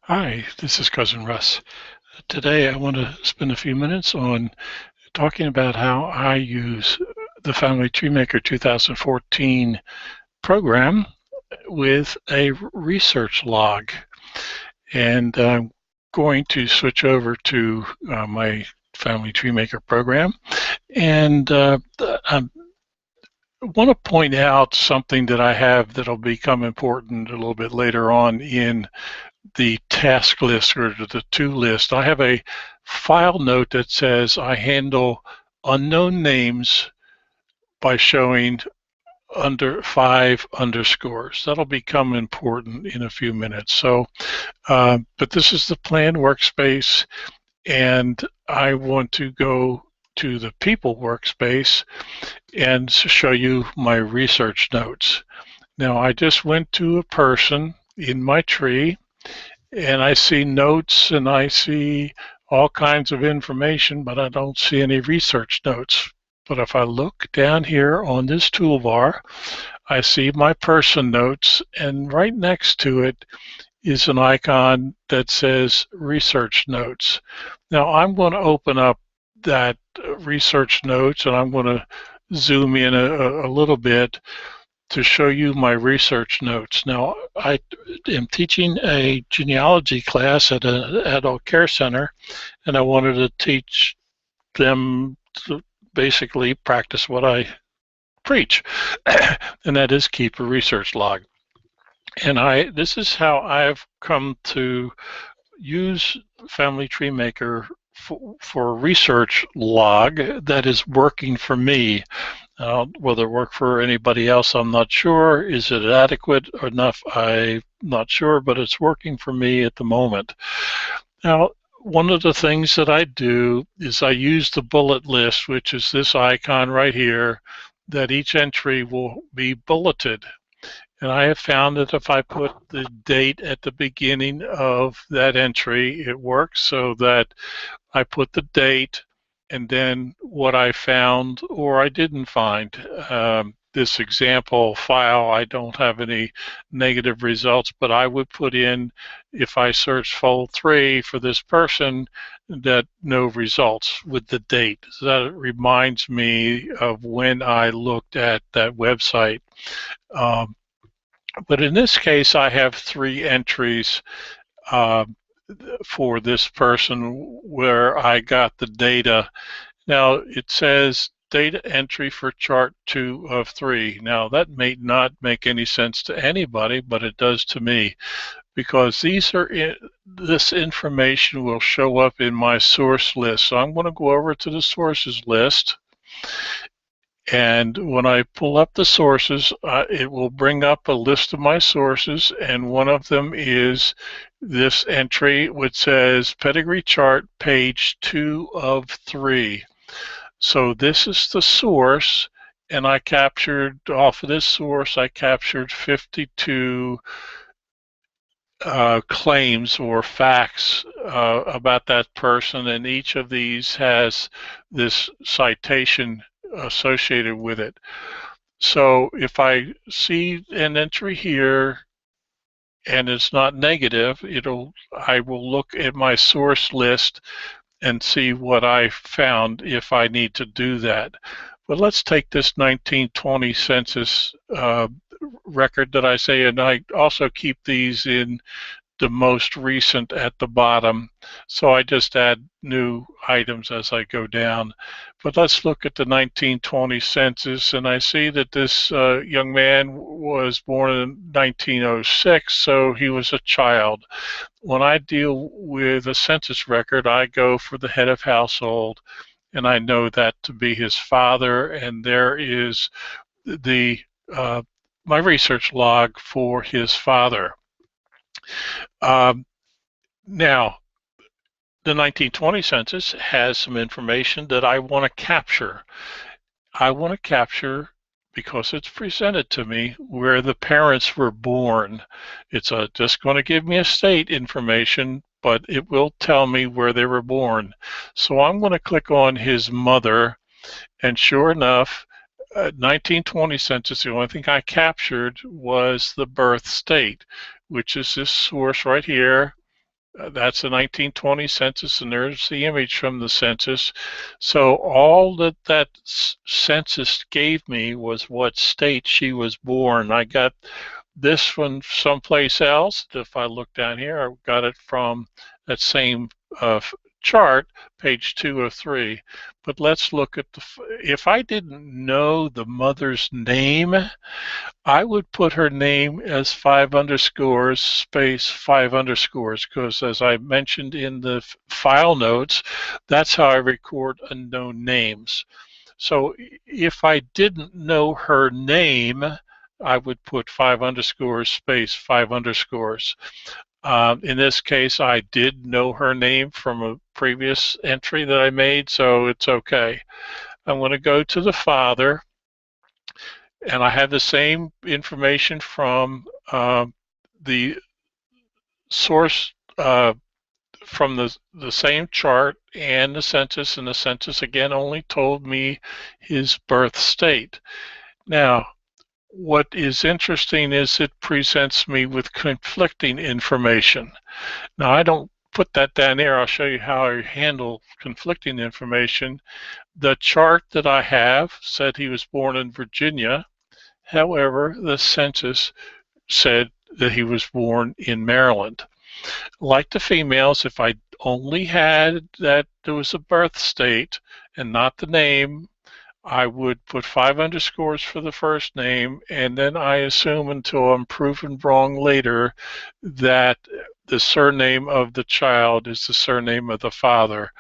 Hi, this is Cousin Russ. Today I want to spend a few minutes on talking about how I use the Family Tree Maker 2014 program with a research log. And I'm going to switch over to my Family Tree Maker program. And I want to point out something that I have that'll become important a little bit later on in the task list or the to list. I have a file note that says I handle unknown names by showing under 5 underscores. That'll become important in a few minutes. But this is the plan workspace, and I want to go to the people workspace and show you my research notes. Now, I just went to a person in my tree, and I see notes and I see all kinds of information, but I don't see any research notes. But if I look down here on this toolbar, I see my person notes, and right next to it is an icon that says research notes. Now I'm going to open up that research notes, and I'm going to zoom in a little bit to show you my research notes. Now, I am teaching a genealogy class at an adult care center, and I wanted to teach them to basically practice what I preach, and that is keep a research log. And this is how I've come to use Family Tree Maker for a research log that is working for me. Whether it work for anybody else, I'm not sure. Is it adequate enough? I'm not sure, but it's working for me at the moment. Now, one of the things that I do is I use the bullet list, which is this icon right here, that each entry will be bulleted. And I have found that if I put the date at the beginning of that entry, it works so that I put the date and then what I found or I didn't find. This example file, I don't have any negative results, but I would put in, if I search fold 3 for this person, that no results with the date. So that reminds me of when I looked at that website. Um, but in this case, I have 3 entries uh, for this person where I got the data. Now it says data entry for chart 2 of 3. Now that may not make any sense to anybody, but it does to me, because this information will show up in my source list. So I'm going to go over to the sources list, and when I pull up the sources, it will bring up a list of my sources, and one of them is this entry which says pedigree chart page 2 of 3. So this is the source, and I captured, off of this source, I captured 52 claims or facts about that person, and each of these has this citation associated with it. So if I see an entry here and it's not negative, I will look at my source list and see what I found if I need to do that. But let's take this 1920 census record that I say, and I also keep these in the most recent at the bottom. So I just add new items as I go down. But let's look at the 1920 census, and I see that this young man was born in 1906, so he was a child. When I deal with a census record, I go for the head of household, and I know that to be his father, and there is the my research log for his father. Now, the 1920 census has some information that I want to capture. I want to capture, because it's presented to me, where the parents were born. It's just going to give me a state information, but it will tell me where they were born. So I'm going to click on his mother, and sure enough, 1920 census, the only thing I captured was the birth state, which is this source right here, That's the 1920 census, and there's the image from the census. So all that census gave me was what state she was born. I got this from someplace else. If I look down here, I got it from that same chart, page 2 of 3. But let's look at if I didn't know the mother's name, I would put her name as 5 underscores space 5 underscores, because as I mentioned in the file notes, that's how I record unknown names. So if I didn't know her name, I would put 5 underscores space 5 underscores. In this case, I did know her name from a previous entry that I made, so it's okay. I'm going to go to the father, and I have the same information from the source from the same chart and the census again only told me his birth state. Now, what is interesting is it presents me with conflicting information. Now, I don't put that down there. I'll show you how I handle conflicting information. The chart that I have said he was born in Virginia. However, the census said that he was born in Maryland. Like the females, if I only had that there was a birth state and not the name, I would put 5 underscores for the first name, and then I assume until I'm proven wrong later that the surname of the child is the surname of the father.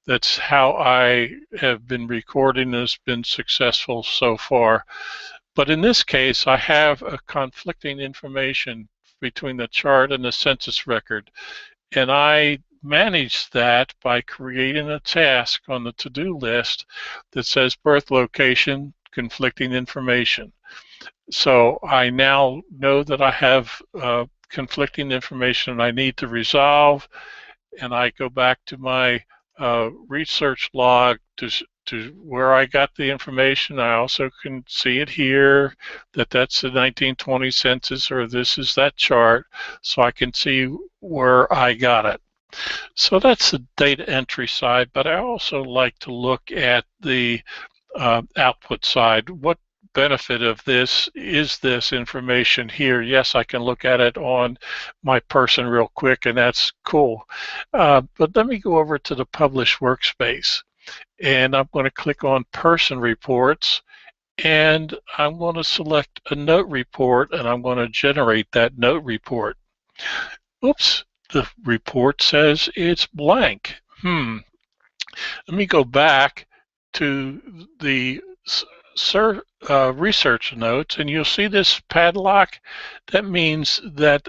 That's how I have been recording. It's been successful so far. But in this case, I have a conflicting information between the chart and the census record. And I manage that by creating a task on the to-do list that says birth location, conflicting information. So I now know that I have conflicting information I need to resolve, and I go back to my research log to where I got the information. I also can see it here that that's the 1920 census, or this is that chart, so I can see where I got it. So that's the data entry side, but I also like to look at the output side. What benefit of this is this information here? Yes, I can look at it on my person real quick, and that's cool. But let me go over to the publish workspace, and I'm going to click on person reports, and I'm going to select a note report, and I'm going to generate that note report. Oops, the report says it's blank. Let me go back to the research notes, and you'll see this padlock. That means that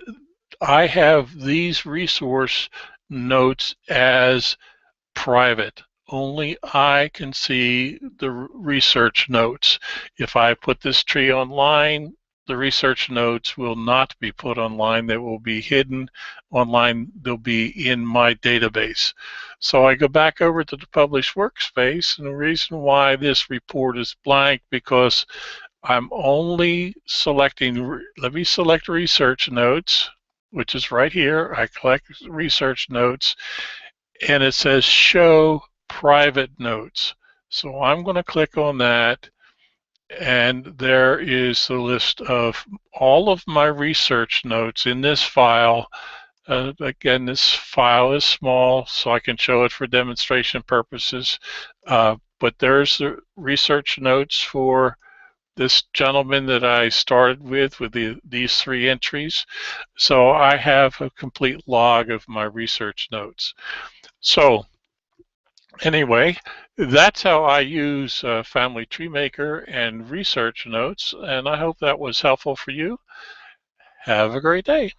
I have these resource notes as private. Only I can see the research notes. If I put this tree online, the research notes will not be put online. They will be hidden online. They'll be in my database. So I go back over to the publish workspace, and the reason why this report is blank because I'm only selecting, let me select research notes, which is right here. I collect research notes, and it says show private notes. So I'm going to click on that, and there is the list of all of my research notes in this file. Again, this file is small, so I can show it for demonstration purposes. But there's the research notes for this gentleman that I started with these 3 entries. So I have a complete log of my research notes. So anyway, that's how I use Family Tree Maker and research notes, and I hope that was helpful for you. Have a great day.